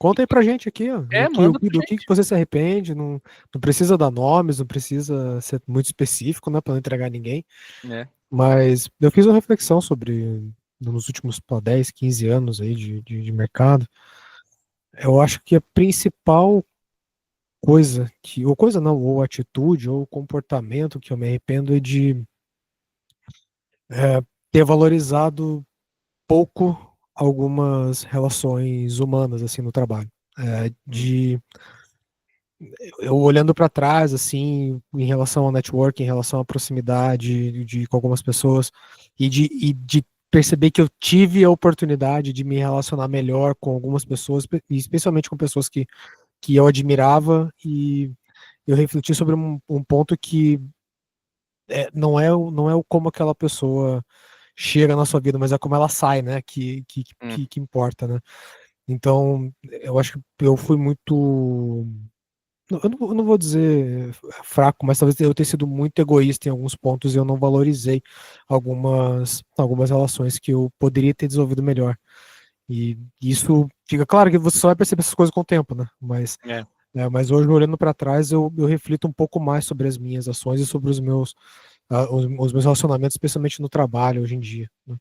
Conta aí pra gente aqui, ó, Manda pra do que gente. você se arrepende, não precisa dar nomes, não precisa ser muito específico, né, pra não entregar ninguém, É. mas eu fiz uma reflexão sobre, nos últimos, pô, 10, 15 anos aí de mercado, eu acho que a principal coisa ou coisa não, ou atitude, ou comportamento que eu me arrependo é de ter valorizado pouco algumas relações humanas, assim, no trabalho. Hum. Eu olhando para trás, assim, em relação ao network, em relação à proximidade com algumas pessoas, e de perceber que eu tive a oportunidade de me relacionar melhor com algumas pessoas, e especialmente com pessoas que eu admirava, e eu refleti sobre um ponto que não é o como aquela pessoa chega na sua vida, mas é como ela sai, né? Hum. Que importa, né? Então, eu acho que eu fui muito. Eu não vou dizer fraco, mas talvez eu tenha sido muito egoísta em alguns pontos e eu não valorizei algumas relações que eu poderia ter desenvolvido melhor. E isso fica claro que você só vai perceber essas coisas com o tempo, né? É. Mas hoje, olhando para trás, eu reflito um pouco mais sobre as minhas ações e sobre os meus relacionamentos, especialmente no trabalho hoje em dia, né?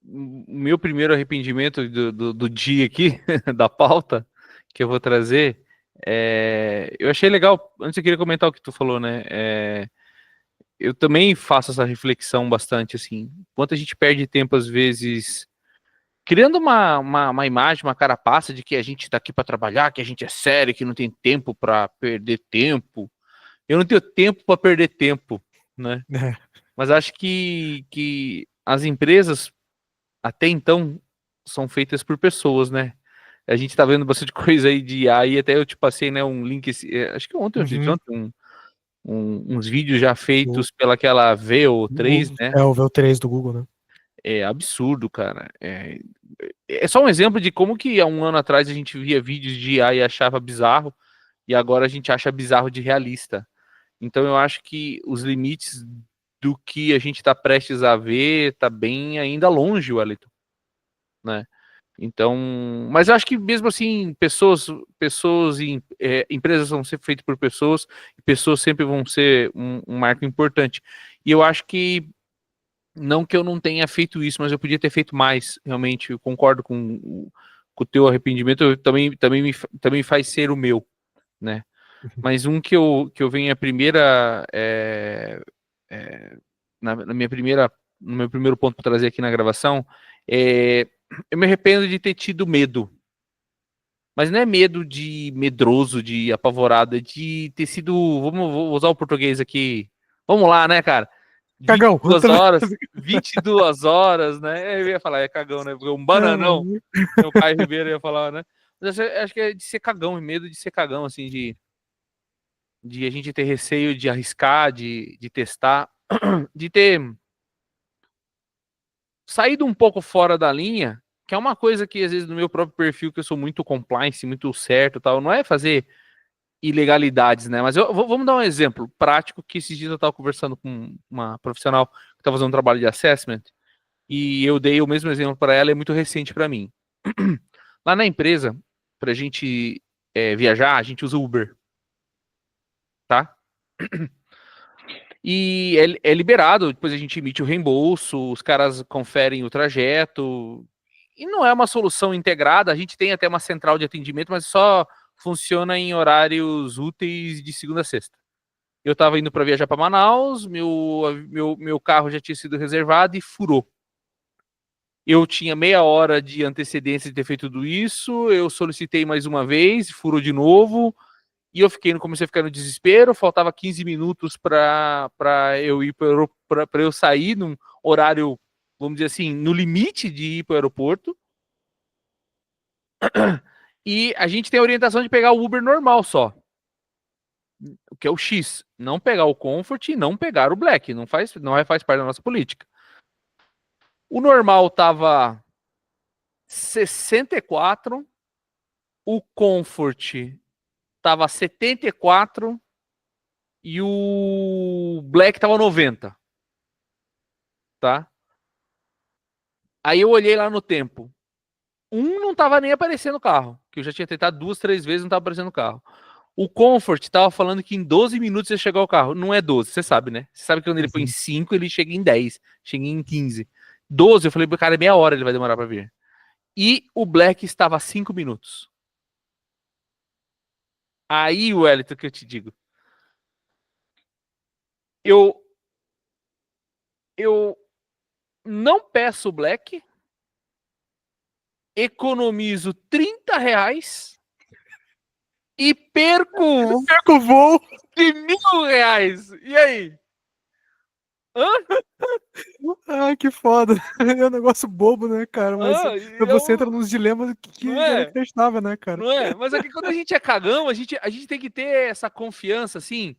O meu primeiro arrependimento do dia aqui, da pauta, que eu vou trazer, eu achei legal, antes eu queria comentar o que tu falou, né? Eu também faço essa reflexão bastante, assim, quanto a gente perde tempo, às vezes, criando uma imagem, uma carapaça de que a gente tá aqui para trabalhar, que a gente é sério, que não tem tempo para perder tempo. Eu não tenho tempo para perder tempo, né? Mas acho que as empresas, até então, são feitas por pessoas, né? A gente tá vendo bastante coisa aí de IA, e até eu te passei, né, um link, acho que ontem, Uhum. uns vídeos já O, feitos pelaquela VO3, né? o V3 do Google, né? É absurdo, cara. É só um exemplo de como que há um ano atrás a gente via vídeos de IA e achava bizarro, e agora a gente acha bizarro de realista. Então eu acho que os limites do que a gente está prestes a ver tá bem ainda longe, Wellington, né? Então, mas eu acho que mesmo assim, pessoas e empresas vão ser feitas por pessoas, e pessoas sempre vão ser um marco importante. E eu acho que, não que eu não tenha feito isso, mas eu podia ter feito mais, realmente. Eu concordo com o teu arrependimento, também faz ser o meu, né? Mas um que eu venho a primeira, é, na minha primeira, no meu primeiro ponto para trazer aqui na gravação, eu me arrependo de ter tido medo. Mas não é medo de medroso, de apavorado, é de ter sido, vou usar o português aqui, vamos lá, né, cara? Cagão! 22 horas, né? Eu ia falar, é cagão, né? Porque um bananão, meu Caio Ribeiro ia falar, né? Mas eu acho que é de ser cagão, medo de ser cagão, assim, de a gente ter receio de arriscar, de testar, de ter saído um pouco fora da linha, que é uma coisa que às vezes no meu próprio perfil, que eu sou muito compliance, muito certo e tal, não é fazer ilegalidades, né? Mas vamos dar um exemplo prático, que esses dias eu estava conversando com uma profissional que está fazendo um trabalho de assessment, e eu dei o mesmo exemplo para ela, é muito recente para mim. Lá na empresa, para a gente viajar, a gente usa Uber, tá? E é liberado, depois a gente emite o reembolso, os caras conferem o trajeto, e não é uma solução integrada, a gente tem até uma central de atendimento, mas só funciona em horários úteis de segunda a sexta. Eu estava indo para viajar para Manaus, meu carro já tinha sido reservado e furou. Eu tinha meia hora de antecedência de ter feito tudo isso, eu solicitei mais uma vez, furou de novo, e comecei a ficar no desespero, faltava 15 minutos para eu ir para eu sair num horário, vamos dizer assim, no limite de ir para o aeroporto. E a gente tem a orientação de pegar o Uber normal só, o que é o X, não pegar o Comfort e não pegar o Black, não faz parte da nossa política. O normal tava 64, o Comfort tava 74 e o Black tava 90, tá? Aí eu olhei lá no tempo. Um não tava nem aparecendo o carro, que eu já tinha tentado 2, 3 vezes, não tava aparecendo o carro. O Comfort tava falando que em 12 minutos ia chegar o carro. Não é 12, você sabe, né? Você sabe que quando ele põe Uhum. 5, ele chega em 10, chega em 15. 12, eu falei pro cara, é meia hora ele vai demorar pra vir. E o Black estava a 5 minutos. Aí, Wellington, que eu te digo. Eu, eu não peço o Black, economizo R$ 30 e perco Perco o voo. de R$ 1.000. E aí? Hã? Ai, que foda. É um negócio bobo, né, cara? Mas Hã? você entra nos dilemas que Não é é? inacreditável, né, cara? Não é? Mas aqui quando a gente é cagão, a gente tem que ter essa confiança, assim.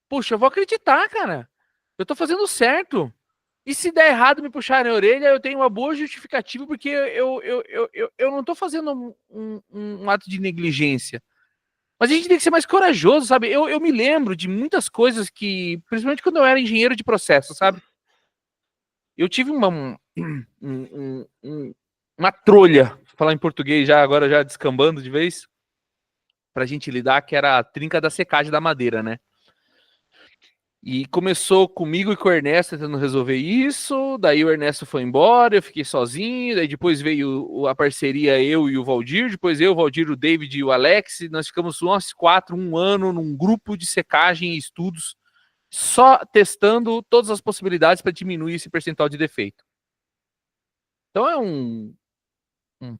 Puxa, eu vou acreditar, cara. Eu tô fazendo certo. E se der errado me puxarem a orelha, eu tenho uma boa justificativa, porque eu não tô fazendo um ato de negligência. Mas a gente tem que ser mais corajoso, sabe? Eu me lembro de muitas coisas que, principalmente quando eu era engenheiro de processo, sabe? Eu tive uma trolha, vou falar em português já, agora já descambando de vez, pra gente lidar, que era a trinca da secagem da madeira, né? E começou comigo e com o Ernesto tentando resolver isso, daí o Ernesto foi embora, eu fiquei sozinho, daí depois veio a parceria eu e o Valdir, depois eu, o Valdir, o David e o Alex, nós ficamos nós 4 um ano num grupo de secagem e estudos, só testando todas as possibilidades para diminuir esse percentual de defeito. Então é um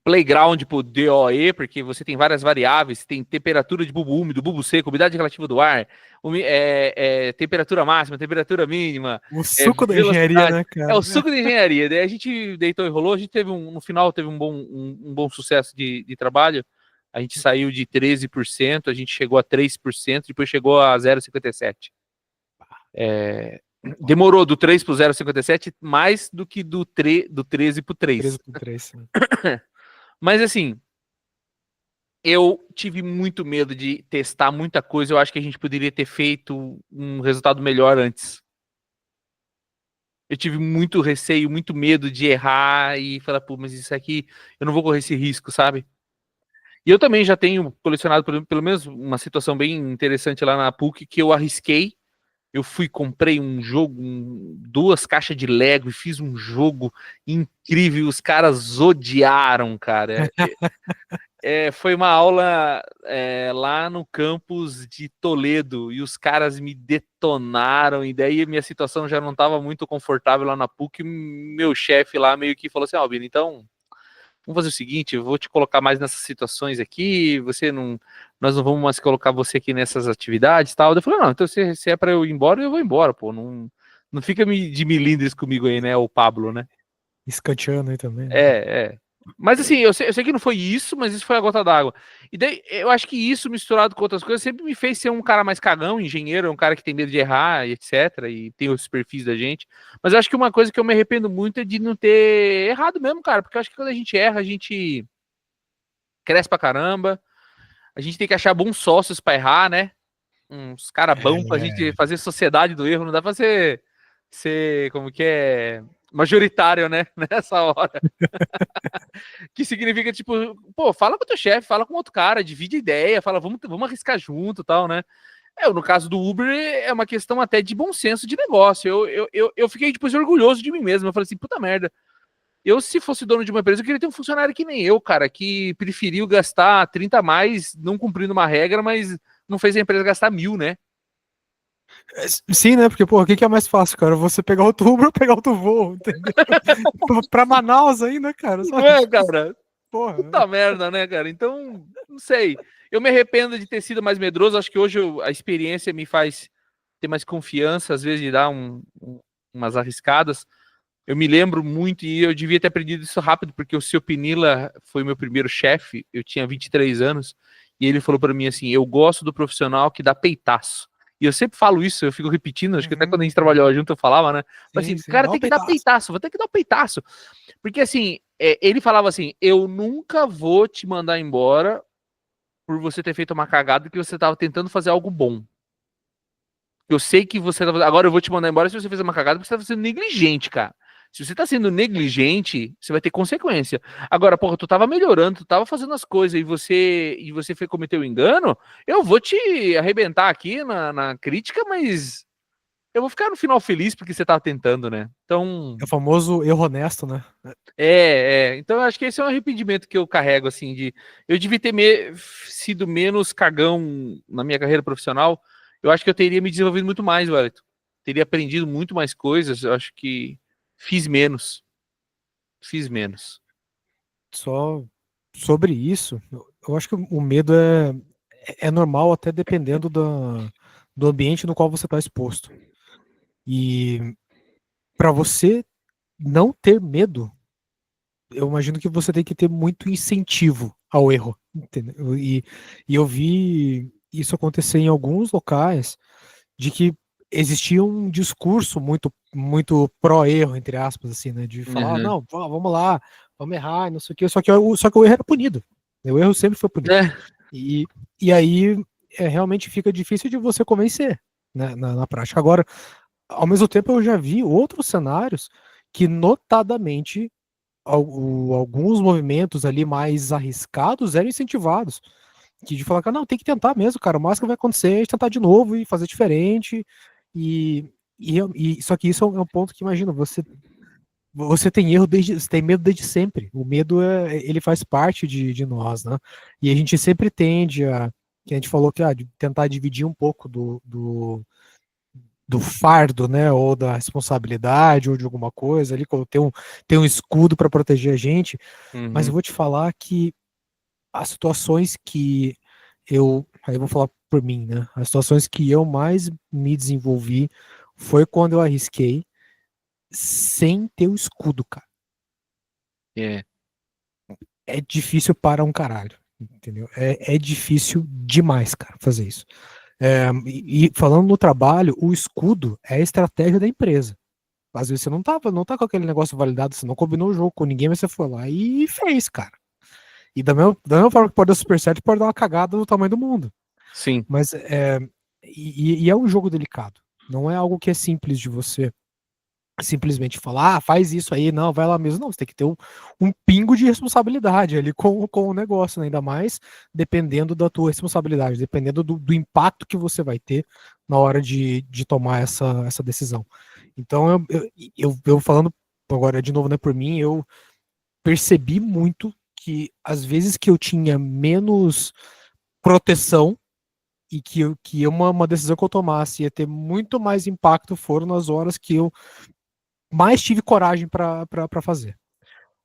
playground pro DOE, porque você tem várias variáveis, tem temperatura de bulbo úmido, bulbo seco, umidade relativa do ar, temperatura máxima, temperatura mínima, O suco da engenharia, velocidade. né, É cara? o suco de engenharia. Daí a gente deitou e rolou, a gente teve no final teve um bom sucesso de trabalho. A gente saiu de 13%, a gente chegou a 3%, depois chegou a 0,57%. Demorou do 3 para o 0,57 mais do que do 13 para o 3. 13 né? Mas assim, eu tive muito medo de testar muita coisa. Eu acho que a gente poderia ter feito um resultado melhor antes. Eu tive muito receio, muito medo de errar e falar, pô, mas isso aqui eu não vou correr esse risco, sabe? E eu também já tenho colecionado pelo menos uma situação bem interessante lá na PUC que eu arrisquei. Eu fui, comprei um jogo, 2 caixas de Lego e fiz um jogo incrível. Os caras odiaram, cara. Foi uma aula lá no campus de Toledo e os caras me detonaram, e daí minha situação já não estava muito confortável lá na PUC. Meu chefe lá meio que falou assim: Albino, então vamos fazer o seguinte, eu vou te colocar mais nessas situações aqui, nós não vamos mais colocar você aqui nessas atividades e tal. Eu falei: não, então se é para eu ir embora, eu vou embora, pô, não fica de milindres comigo aí, né, o Pablo, né? Escanteando aí também, né? É. Mas assim, eu sei que não foi isso, mas isso foi a gota d'água. E daí, eu acho que isso, misturado com outras coisas, sempre me fez ser um cara mais cagão, engenheiro, um cara que tem medo de errar, e etc. E tem os perfis da gente. Mas eu acho que uma coisa que eu me arrependo muito é de não ter errado mesmo, cara. Porque eu acho que quando a gente erra, a gente cresce pra caramba. A gente tem que achar bons sócios pra errar, né? Uns caras bons pra gente fazer sociedade do erro. Não dá pra ser como que é, majoritário, né? Nessa hora. Que significa, tipo, pô, fala com o teu chefe, fala com outro cara, divide ideia, fala, vamos arriscar junto e tal, né? No caso do Uber, é uma questão até de bom senso de negócio. Eu fiquei depois orgulhoso de mim mesmo. Eu falei assim, puta merda. Eu, se fosse dono de uma empresa, eu queria ter um funcionário que nem eu, cara, que preferiu gastar 30 a mais, não cumprindo uma regra, mas não fez a empresa gastar 1.000, né? Sim, né? Porque, pô, o que que é mais fácil, cara? Você pegar outro Uber ou pegar outro voo, entendeu? Pra Manaus ainda, cara. Não é, cara? Porra. Puta merda, né, cara? Então, não sei. Eu me arrependo de ter sido mais medroso. Acho que hoje a experiência me faz ter mais confiança, às vezes, de dar umas arriscadas. Eu me lembro muito, e eu devia ter aprendido isso rápido, porque o seu Pinila foi meu primeiro chefe, eu tinha 23 anos, e ele falou para mim assim: eu gosto do profissional que dá peitaço. E eu sempre falo isso, eu fico repetindo, acho que até quando a gente trabalhava junto eu falava, né? Mas assim, o cara tem que dar peitaço, vou ter que dar um peitaço. Porque assim, ele falava assim: eu nunca vou te mandar embora por você ter feito uma cagada que você estava tentando fazer algo bom. Eu sei que você tá fazendo. Agora eu vou te mandar embora se você fez uma cagada porque você tá sendo negligente, cara. Se você tá sendo negligente, você vai ter consequência. Agora, porra, tu tava melhorando, tu tava fazendo as coisas e você foi cometer o engano, eu vou te arrebentar aqui na crítica, mas eu vou ficar no final feliz porque você tava tentando, né? Então, É o famoso erro honesto, né? então eu acho que esse é um arrependimento que eu carrego, assim, de eu devia ter sido menos cagão na minha carreira profissional. Eu acho que eu teria me desenvolvido muito mais, Wellington. Teria aprendido muito mais coisas. Eu acho que fiz menos. Fiz menos. Só sobre isso, eu acho que o medo é normal até dependendo do ambiente no qual você está exposto. E para você não ter medo, eu imagino que você tem que ter muito incentivo ao erro, entendeu? E eu vi isso acontecer em alguns locais de que existia um discurso muito pró-erro, entre aspas, assim, né? De falar, Uhum. não, vamos lá, vamos errar, não sei o quê. Só que o erro era punido. O erro sempre foi punido. É. E, e aí realmente fica difícil de você convencer, né, na prática. Agora, ao mesmo tempo, eu já vi outros cenários que notadamente alguns movimentos ali mais arriscados eram incentivados. Que de falar que não, tem que tentar mesmo, cara. O máximo que vai acontecer é a gente tentar de novo e fazer diferente. Só que isso é um ponto que imagina, você tem erro você tem medo desde sempre. O medo ele faz parte de nós, né? E a gente sempre tende que a gente falou que de tentar dividir um pouco do fardo, né, ou da responsabilidade, ou de alguma coisa ali, como tem um escudo para proteger a gente, mas eu Uhum. vou te falar que as situações que aí eu vou falar por mim, né, as situações que eu mais me desenvolvi foi quando eu arrisquei sem ter o escudo, cara. É. É difícil para um caralho, entendeu? É difícil demais, cara, fazer isso. E falando no trabalho, o escudo é a estratégia da empresa. Às vezes você não tá com aquele negócio validado, você não combinou o jogo com ninguém, mas você foi lá e fez, cara. E da mesma forma que pode dar super certo, pode dar uma cagada do tamanho do mundo. Sim. Mas e é um jogo delicado. Não é algo que é simples de você simplesmente falar, faz isso aí, não, vai lá mesmo. Não, você tem que ter um pingo de responsabilidade ali com o negócio, né? Ainda mais dependendo da tua responsabilidade, dependendo do impacto que você vai ter na hora de tomar essa decisão. Então, eu falando agora de novo, né, por mim, eu percebi muito que às vezes que eu tinha menos proteção e que uma decisão que eu tomasse ia ter muito mais impacto foram nas horas que eu mais tive coragem pra fazer.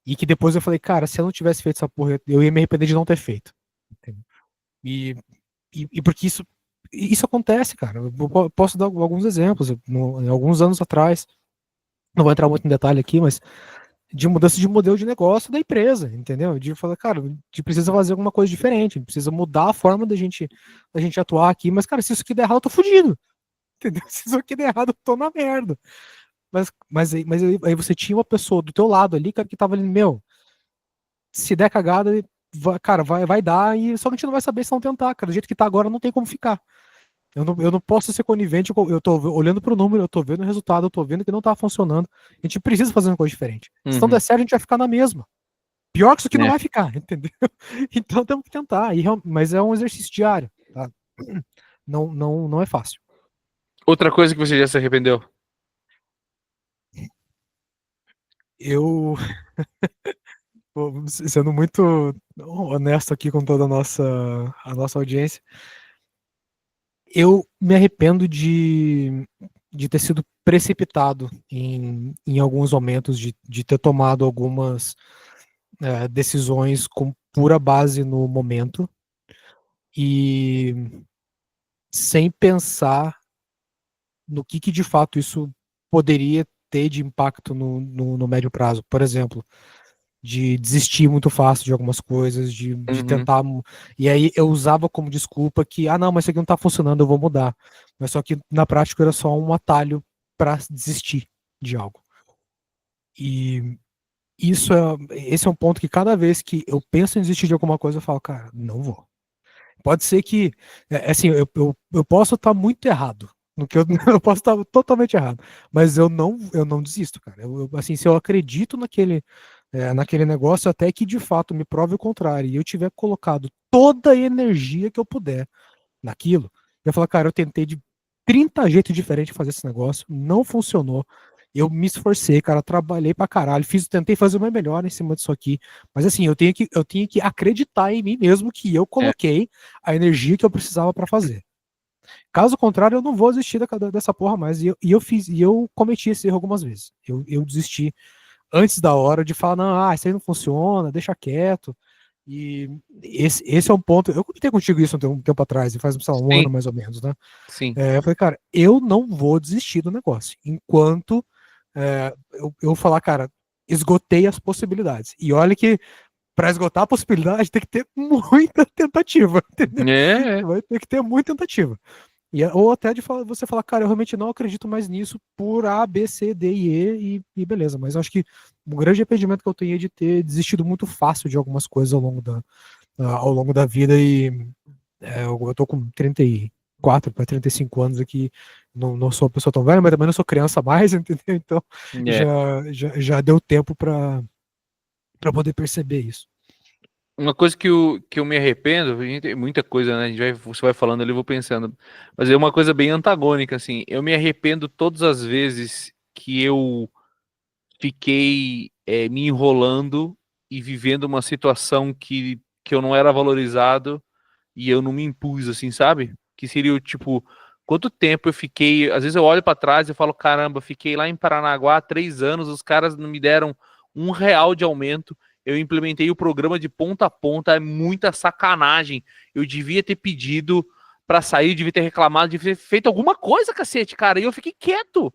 E que depois eu falei, cara, se eu não tivesse feito essa porra, eu ia me arrepender de não ter feito. Entendeu? E, e porque isso acontece, cara. Eu posso dar alguns exemplos. Alguns anos atrás, não vou entrar muito em detalhe aqui, mas de mudança de modelo de negócio da empresa, entendeu? De falar, cara, a gente precisa fazer alguma coisa diferente, a gente precisa mudar a forma da gente atuar aqui, mas, cara, se isso aqui der errado, eu tô fudido. Entendeu? Se isso aqui der errado, eu tô na merda. Mas aí você tinha uma pessoa do teu lado ali, cara, que tava ali, meu, se der cagada, cara, vai dar, e só que a gente não vai saber se não tentar, cara. Do jeito que tá agora, não tem como ficar. Eu não posso ser conivente, eu tô olhando pro número, eu tô vendo o resultado, eu tô vendo que não tá funcionando. A gente precisa fazer uma coisa diferente. Se não der Uhum. certo, a gente vai ficar na mesma. Pior que isso aqui não É. vai ficar, entendeu? Então temos que tentar. Mas é um exercício diário, tá? Não é fácil. Outra coisa que você já se arrependeu? Eu, sendo muito honesto aqui com toda a nossa audiência, eu me arrependo de ter sido precipitado em alguns momentos, de ter tomado algumas decisões com pura base no momento e sem pensar no que de fato isso poderia ter de impacto no médio prazo. Por exemplo, de desistir muito fácil de algumas coisas, de Uhum. tentar. E aí eu usava como desculpa que, não, mas isso aqui não tá funcionando, eu vou mudar. Mas só que na prática era só um atalho para desistir de algo. E esse é um ponto que cada vez que eu penso em desistir de alguma coisa, eu falo, cara, não vou. Pode ser que, assim, eu posso estar muito errado. no que eu, eu posso estar totalmente errado, mas eu não desisto, cara. Assim, se eu acredito naquele negócio, até que de fato me prove o contrário, e eu tiver colocado toda a energia que eu puder naquilo, eu falo, cara, eu tentei de 30 jeitos diferentes de fazer esse negócio, não funcionou. Eu me esforcei, cara, trabalhei pra caralho, tentei fazer o meu melhor em cima disso aqui. Mas assim, eu tinha que acreditar em mim mesmo que eu É, coloquei a energia que eu precisava pra fazer. Caso contrário, eu não vou desistir dessa porra mais. E eu cometi esse erro algumas vezes. Eu desisti antes da hora de falar, não, isso aí não funciona, deixa quieto. E esse é um ponto. Eu comentei contigo isso um tempo atrás, faz, sei lá, um sim, ano mais ou menos, né? sim. Eu falei, cara, eu não vou desistir do negócio enquanto eu falar, cara, esgotei as possibilidades. E olha que para esgotar a possibilidade tem que ter muita tentativa, entendeu? É, é. Vai ter que ter muita tentativa. Ou até de você falar, cara, eu realmente não acredito mais nisso por A, B, C, D e E, e beleza. Mas eu acho que o grande arrependimento que eu tenho é de ter desistido muito fácil de algumas coisas ao longo da vida. E eu tô com 34 para 35 anos aqui, não sou uma pessoa tão velha, mas também não sou criança mais, entendeu? Então É. já deu tempo para poder perceber isso. Uma coisa que eu me arrependo, tem muita coisa, né? Você vai falando ali, eu vou pensando. Mas é uma coisa bem antagônica, assim. Eu me arrependo todas as vezes que eu fiquei me enrolando e vivendo uma situação que eu não era valorizado e eu não me impus, assim, sabe? Que seria o tipo, quanto tempo eu fiquei. Às vezes eu olho pra trás e falo, caramba, fiquei lá em Paranaguá há 3 anos, os caras não me deram R$ 1 de aumento. Eu implementei o programa de ponta a ponta, é muita sacanagem. Eu devia ter pedido pra sair, devia ter reclamado, devia ter feito alguma coisa, cacete, cara. E eu fiquei quieto.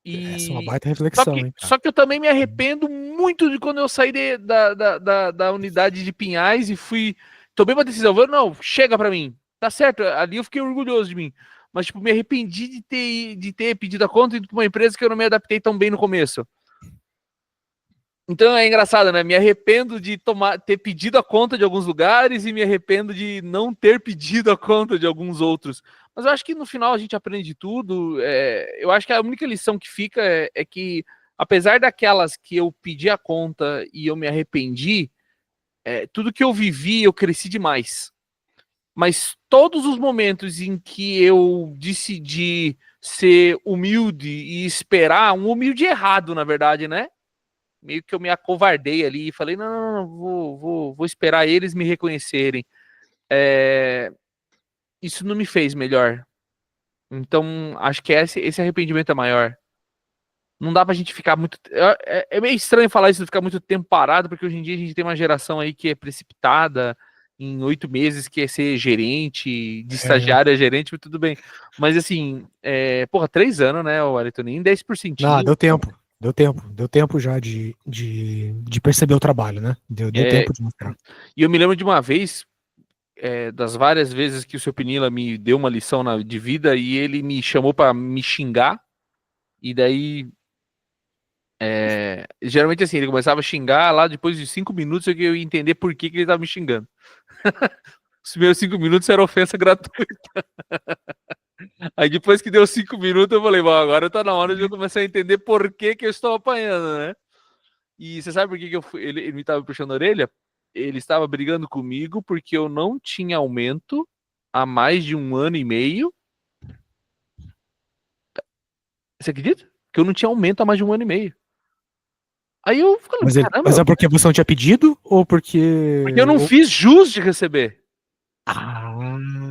Essa é uma E baita só reflexão, que, hein, cara. só que eu também me arrependo muito de quando eu saí da unidade de Pinhais e fui. Tomei uma decisão. Não, chega pra mim. Tá certo, ali eu fiquei orgulhoso de mim. Mas, tipo, me arrependi de ter pedido a conta e ido pra uma empresa que eu não me adaptei tão bem no começo. Então é engraçado, né? Me arrependo de ter pedido a conta de alguns lugares e me arrependo de não ter pedido a conta de alguns outros. Mas eu acho que no final a gente aprende tudo. Eu acho que a única lição que fica é que, apesar daquelas que eu pedi a conta e eu me arrependi, tudo que eu vivi, eu cresci demais. Mas todos os momentos em que eu decidi ser humilde e esperar, um humilde errado, na verdade, né? Meio que eu me acovardei ali e falei, não, não, não, vou esperar eles me reconhecerem. Isso não me fez melhor. Então, acho que esse arrependimento é maior. Não dá pra gente ficar muito. É meio estranho falar isso de ficar muito tempo parado, porque hoje em dia a gente tem uma geração aí que é precipitada, em 8 meses quer ser gerente, de É, estagiário a gerente, mas tudo bem. Mas assim, porra, 3 anos, né, o Wellington? Nem 10%. não, deu tempo. Deu tempo. Deu tempo já de perceber o trabalho, né? Deu É, tempo de mostrar. e eu me lembro de uma vez, das várias vezes que o seu Pinila me deu uma lição de vida e ele me chamou pra me xingar, e daí, geralmente assim, ele começava a xingar lá, depois de 5 minutos eu ia entender por que ele tava me xingando. Os meus 5 minutos era ofensa gratuita. Aí depois que deu 5 minutos eu falei, bom, agora tá na hora de eu começar a entender por que eu estou apanhando, né? E você sabe por que ele me tava puxando a orelha? Ele estava brigando comigo porque eu não tinha aumento há mais de 1 ano e meio. Você acredita? Que eu não tinha aumento há mais de 1 ano e meio. Aí eu falei, Mas caramba, é porque você não tinha pedido ou porque eu porque. não fiz jus de receber. Ah,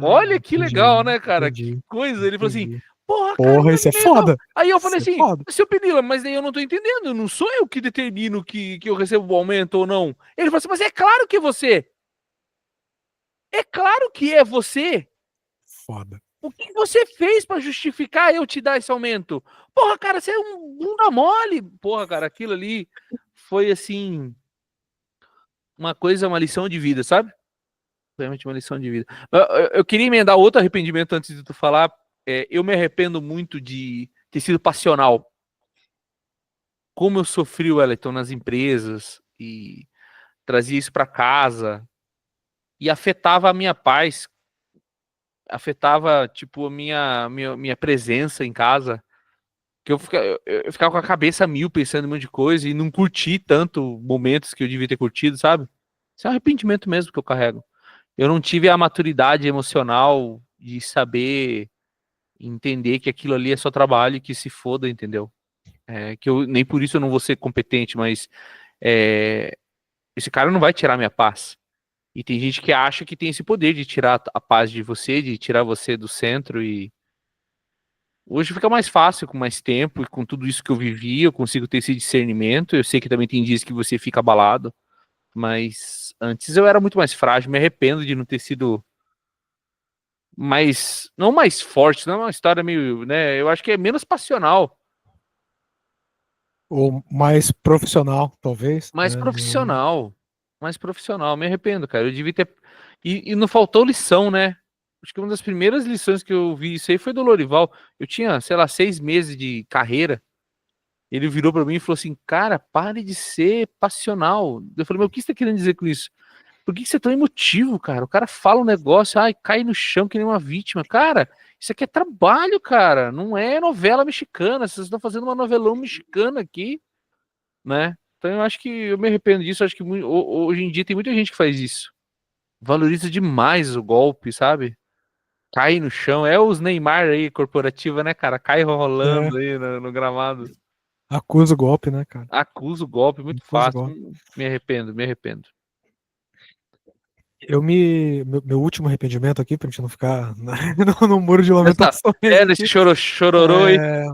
Olha que entendi, legal, né, cara? Que entendi, coisa. Ele falou assim, entendi. porra, cara, um Porra, ano isso e é meio e tal. foda. Aí eu falei Isso é assim, foda. seu Pinila, mas daí eu não tô entendendo. Não sou eu que determino que eu recebo o aumento ou não. Ele falou assim, mas é claro que é você. É claro que é você. Foda. O que você fez pra justificar eu te dar esse aumento? Porra, cara, você é um bunda mole. Porra, cara, aquilo ali foi assim, uma coisa, uma lição de vida, sabe? Realmente uma lição de vida. Eu queria emendar outro arrependimento antes de tu falar. Eu me arrependo muito de ter sido passional. Como eu sofri, Wellington, nas empresas e trazia isso para casa e afetava a minha paz. afetava, tipo, a minha presença em casa. Que eu ficava com a cabeça a mil pensando em um monte de coisa e não curti tanto momentos que eu devia ter curtido, sabe? Isso é um arrependimento mesmo que eu carrego. Eu não tive a maturidade emocional de saber entender que aquilo ali é só trabalho e que se foda, entendeu? Que eu nem por isso eu não vou ser competente, mas é, esse cara não vai tirar minha paz. E tem gente que acha que tem esse poder de tirar a paz de você, de tirar você do centro e hoje fica mais fácil, com mais tempo e com tudo isso que eu vivi, eu consigo ter esse discernimento. Eu sei que também tem dias que você fica abalado, mas antes eu era muito mais frágil, me arrependo de não ter sido mais, não mais forte, não é uma história meio, né? Eu acho que é menos passional, Ou mais profissional, talvez, mais né? profissional, mais profissional. Me arrependo, cara. Eu devia ter. E não faltou lição, né? Acho que uma das primeiras lições que eu vi isso aí foi do Lorival. Eu tinha, sei lá, 6 meses de carreira. Ele virou pra mim e falou assim: Cara, pare de ser passional. Eu falei: Mas o que você tá querendo dizer com isso? Por que você é tão emotivo, cara? O cara fala um negócio, ai, cai no chão que nem uma vítima. Cara, isso aqui é trabalho, cara. Não é novela mexicana. Vocês estão fazendo uma novelão mexicana aqui, né? Então eu acho que eu me arrependo disso. Eu acho que hoje em dia tem muita gente que faz isso. Valoriza demais o golpe, sabe? Cai no chão. É os Neymar aí, corporativa, né, cara? Cai É, rolando aí no gramado. acusa o golpe, né, cara? Acusa o golpe muito Acusa o fácil. golpe. Me arrependo, me arrependo. Meu último arrependimento aqui, pra gente não ficar no muro de Nessa, lamentações nesse aqui. chororô aí. É...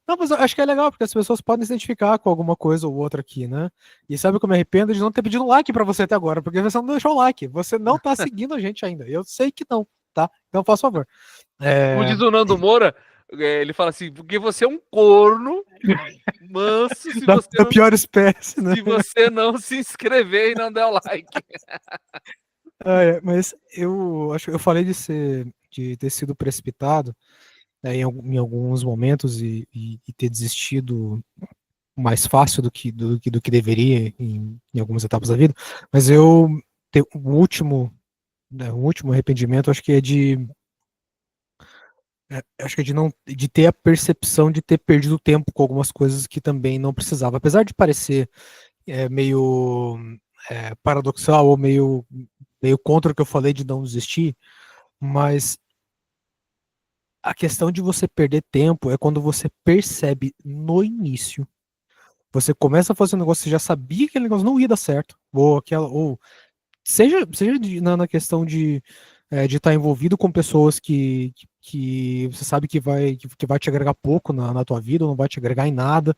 Não, mas eu acho que é legal, porque as pessoas podem se identificar com alguma coisa ou outra aqui, né? E sabe que eu me arrependo de não ter pedido like pra você até agora, porque você não deixou o like. Você não tá seguindo a gente ainda. Eu sei que não, tá? Então, faz favor. Como É... diz o Nando Moura, ele fala assim, porque você é um corno manso Da pior espécie, né? se você não se inscrever e não der o like. Mas eu acho que eu falei de ter sido precipitado, né, em alguns momentos e ter desistido mais fácil do que deveria em algumas etapas da vida, mas o último, né, o último arrependimento acho que acho que é de ter a percepção de ter perdido tempo com algumas coisas que também não precisava, apesar de parecer meio paradoxal ou meio contra o que eu falei de não desistir, mas a questão de você perder tempo é quando você percebe no início. Você começa a fazer um negócio, você já sabia que aquele negócio não ia dar certo. Ou seja na questão de estar envolvido com pessoas que você sabe que vai te agregar pouco na tua vida, ou não vai te agregar em nada,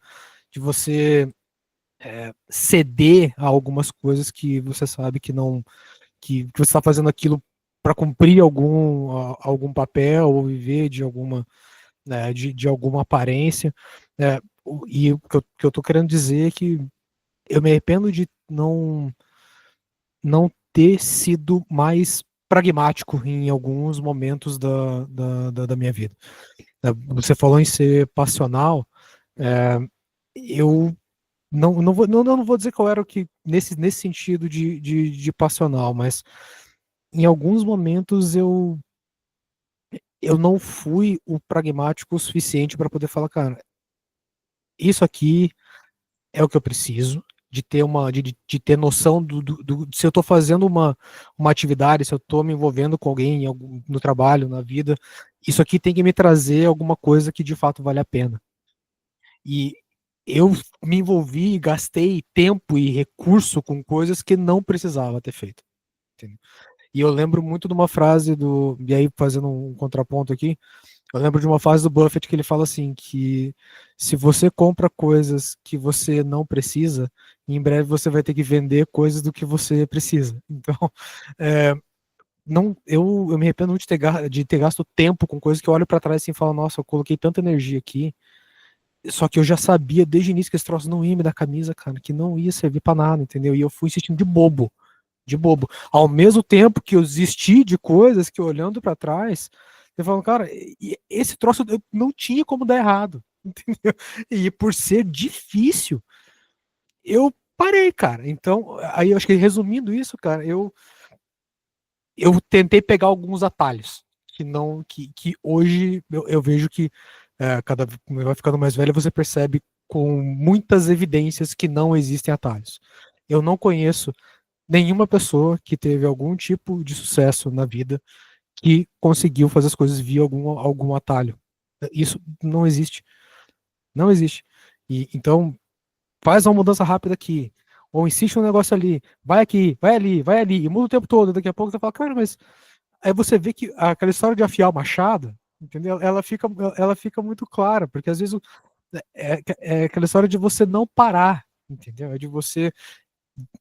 de você ceder a algumas coisas que você sabe que você está fazendo aquilo para cumprir algum papel ou viver de alguma, né, de alguma aparência. E o que eu tô querendo dizer é que eu me arrependo de não ter sido mais pragmático em alguns momentos da minha vida. Você falou em ser passional, eu não vou dizer qual era o que, nesse sentido de passional, mas em alguns momentos eu não fui o pragmático o suficiente para poder falar, cara, isso aqui é o que eu preciso, de ter noção se eu estou fazendo uma atividade, se eu estou me envolvendo com alguém no trabalho, na vida, isso aqui tem que me trazer alguma coisa que de fato vale a pena. E eu me envolvi, gastei tempo e recurso com coisas que não precisava ter feito. Entendeu? E eu lembro muito de uma frase e aí fazendo um contraponto aqui, eu lembro de uma frase do Buffett que ele fala assim, que se você compra coisas que você não precisa, em breve você vai ter que vender coisas do que você precisa. Então, é, não, eu me arrependo muito de ter gasto tempo com coisas que eu olho para trás assim, e falo, nossa, eu coloquei tanta energia aqui, só que eu já sabia desde o início que esse troço não ia me dar camisa, cara, que não ia servir para nada, entendeu? E eu fui insistindo de bobo, de bobo. Ao mesmo tempo que eu desisti de coisas que olhando para trás, eu falo, cara, esse troço não tinha como dar errado, entendeu? E por ser difícil, eu parei, cara. Então, aí eu acho que resumindo isso, cara, eu tentei pegar alguns atalhos. que hoje eu vejo que cada vez que vai ficando mais velho, você percebe com muitas evidências que não existem atalhos. Eu não conheço nenhuma pessoa que teve algum tipo de sucesso na vida que conseguiu fazer as coisas via algum atalho. Isso não existe. Não existe. E então faz uma mudança rápida aqui, ou insiste um negócio ali, vai aqui, vai ali, vai ali, e muda o tempo todo. Daqui a pouco você fala, cara, mas aí você vê que aquela história de afiar o machado, entendeu? Ela fica muito clara, porque às vezes é aquela história de você não parar, entendeu? É de você,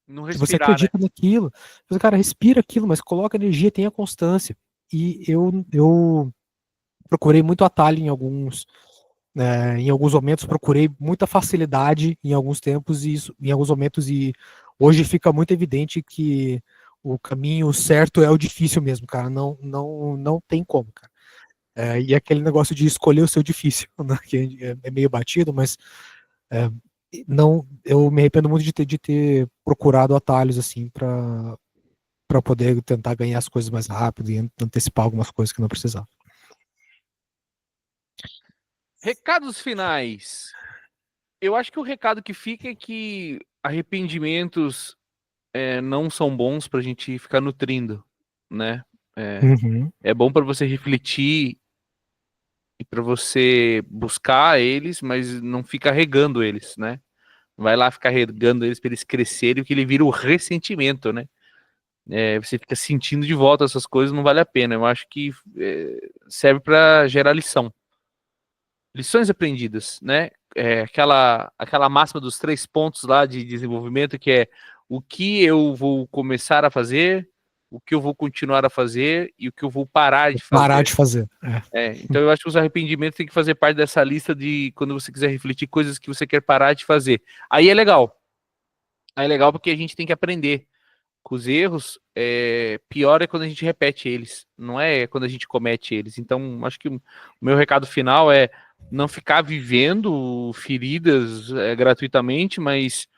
Não se você respirar, né? acredita naquilo, você, cara, respira aquilo, mas coloca energia, tenha constância. E eu procurei muito atalho em alguns momentos procurei muita facilidade em alguns tempos e em alguns momentos e hoje fica muito evidente que o caminho certo é o difícil mesmo, cara. Não tem como, cara. E aquele negócio de escolher o seu difícil, né, que é meio batido, mas é, não, eu me arrependo muito de ter procurado atalhos assim para poder tentar ganhar as coisas mais rápido e antecipar algumas coisas que não precisava. Recados finais. Eu acho que o recado que fica é que arrependimentos não são bons pra gente ficar nutrindo, né? É, Uhum. é bom pra você refletir e pra você buscar eles, mas não fica regando eles, né? Vai lá ficar regando eles pra eles crescerem, o que ele vira o ressentimento, né? Você fica sentindo de volta essas coisas, não vale a pena. Eu acho que serve pra gerar lição. Lições aprendidas, né? Aquela máxima dos 3 pontos lá de desenvolvimento, que é o que eu vou começar a fazer, o que eu vou continuar a fazer e o que eu vou parar de Parar fazer. de fazer. Então eu acho que os arrependimentos têm que fazer parte dessa lista de quando você quiser refletir coisas que você quer parar de fazer. Aí é legal. Aí é legal porque a gente tem que aprender com os erros. Pior é quando a gente repete eles, não é quando a gente comete eles. Então, acho que o meu recado final é não ficar vivendo feridas gratuitamente, mas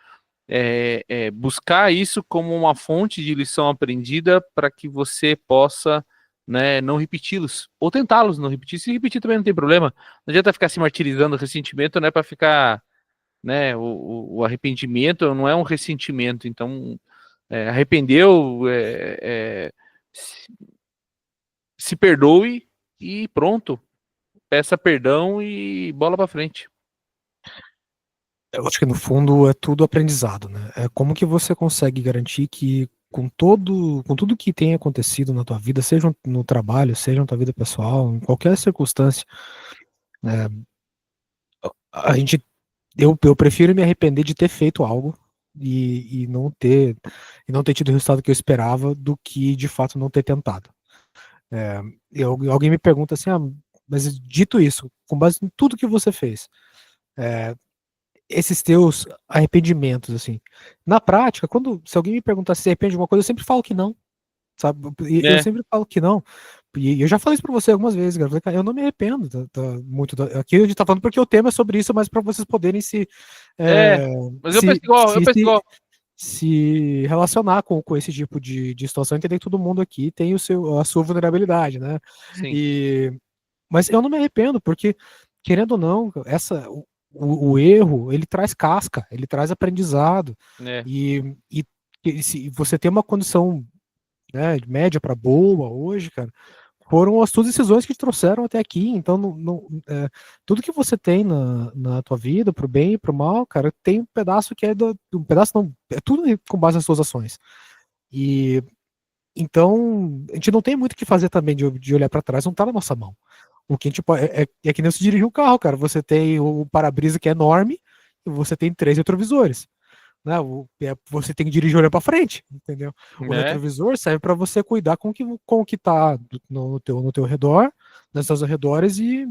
buscar isso como uma fonte de lição aprendida para que você possa, né, não repeti-los, ou tentá-los não repetir. Se repetir também não tem problema. Não adianta ficar se martirizando, ressentimento não é para ficar, né, o arrependimento não é um ressentimento. Então, arrependeu, se, se perdoe e pronto. Peça perdão e bola para frente. Eu acho que no fundo é tudo aprendizado, né? É como que você consegue garantir que com tudo que tem acontecido na tua vida, seja no trabalho, seja na tua vida pessoal, em qualquer circunstância, né, a gente, eu prefiro me arrepender de ter feito algo e não ter tido o resultado que eu esperava do que de fato não ter tentado. É, alguém me pergunta assim, mas dito isso, com base em tudo que você fez, esses teus arrependimentos, assim. Na prática, se alguém me perguntar se se arrepende de alguma coisa, eu sempre falo que não, sabe? E eu É, sempre falo que não. E eu já falei isso pra você algumas vezes, cara. Eu falei, cara, eu não me arrependo muito. Aqui a gente tá falando porque o tema é sobre isso, mas para vocês poderem é, é, mas eu penso se, igual, eu se, penso se, igual. se relacionar com esse tipo de situação, entender que todo mundo aqui tem a sua vulnerabilidade, né? Sim, E, mas eu não me arrependo, porque, querendo ou não, o erro, ele traz casca, ele traz aprendizado. né? E se você tem uma condição, né, de média para boa hoje, cara, foram as suas decisões que te trouxeram até aqui. Então, tudo que você tem na tua vida, pro bem e pro mal, cara, tem um pedaço que é um pedaço não, é tudo com base nas suas ações. E então, a gente não tem muito o que fazer também de olhar para trás, não tá na nossa mão. O que a gente pode, é que nem você dirigir um carro, cara. Você tem o para-brisa que é enorme e você tem 3 retrovisores. Né? Você tem que dirigir olhando para frente, entendeu? O Né? retrovisor serve para você cuidar com o que tá no teu redor, nos seus arredores e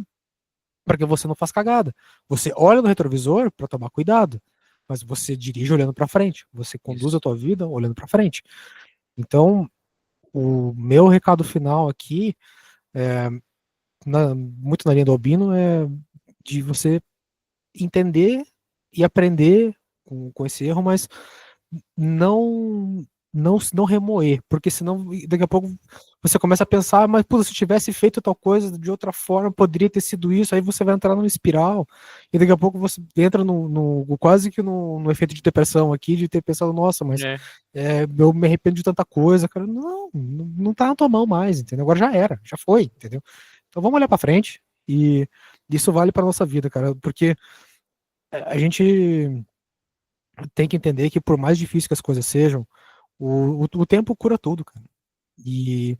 para que você não faça cagada. Você olha no retrovisor para tomar cuidado, mas você dirige olhando para frente. Você conduz a Isso. tua vida olhando para frente. Então, o meu recado final aqui, muito na linha do Albino, é de você entender e aprender com esse erro, mas não não remoer, porque senão daqui a pouco você começa a pensar, mas pô, se eu tivesse feito tal coisa de outra forma, poderia ter sido isso, aí você vai entrar numa espiral, e daqui a pouco você entra quase que no efeito de depressão aqui, de ter pensado, nossa, mas É. eu me arrependo de tanta coisa, cara, não tá na tua mão mais, entendeu? Agora já era, já foi, entendeu? Então vamos olhar pra frente, e isso vale pra nossa vida, cara, porque a gente tem que entender que por mais difícil que as coisas sejam, o tempo cura tudo, cara. E,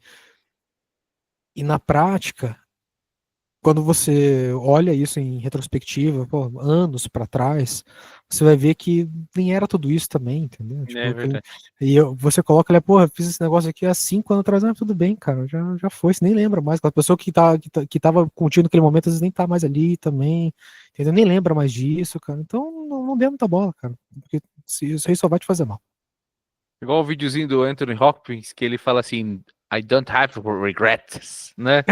e na prática, quando você olha isso em retrospectiva, pô, anos para trás, você vai ver que nem era tudo isso também, entendeu? É Tipo, verdade. você coloca ali, porra, fiz esse negócio aqui há 5 anos atrás, tudo bem, cara, já foi, você nem lembra mais. A pessoa que tava contigo naquele momento, às vezes nem tá mais ali também, entendeu? Nem lembra mais disso, cara. Então não dê muita bola, cara, porque isso aí só vai te fazer mal. Igual o videozinho do Anthony Hopkins, que ele fala assim, I don't have regrets, né?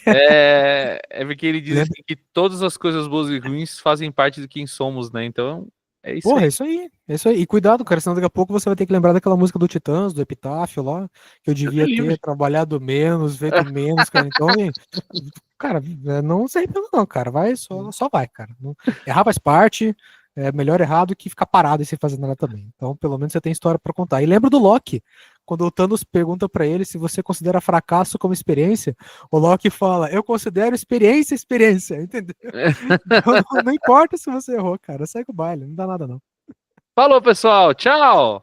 É porque ele diz Lembra? assim que todas as coisas boas e ruins fazem parte de quem somos, né? Então, é isso Porra, aí. é isso aí, é isso aí. E cuidado, cara, senão daqui a pouco você vai ter que lembrar daquela música do Titãs, do Epitáfio lá, que eu Deus me devia ter livre. trabalhado menos, feito menos, cara. Então, cara, não se arrependa não, cara. Vai, só vai, cara. Errar faz parte, é melhor errar do que ficar parado e sem fazer nada também. Então, pelo menos você tem história pra contar. E lembra do Loki, quando o Thanos pergunta pra ele se você considera fracasso como experiência, o Loki fala, eu considero experiência, entendeu? Então, não importa se você errou, cara, segue o baile, não dá nada não. Falou, pessoal. Tchau.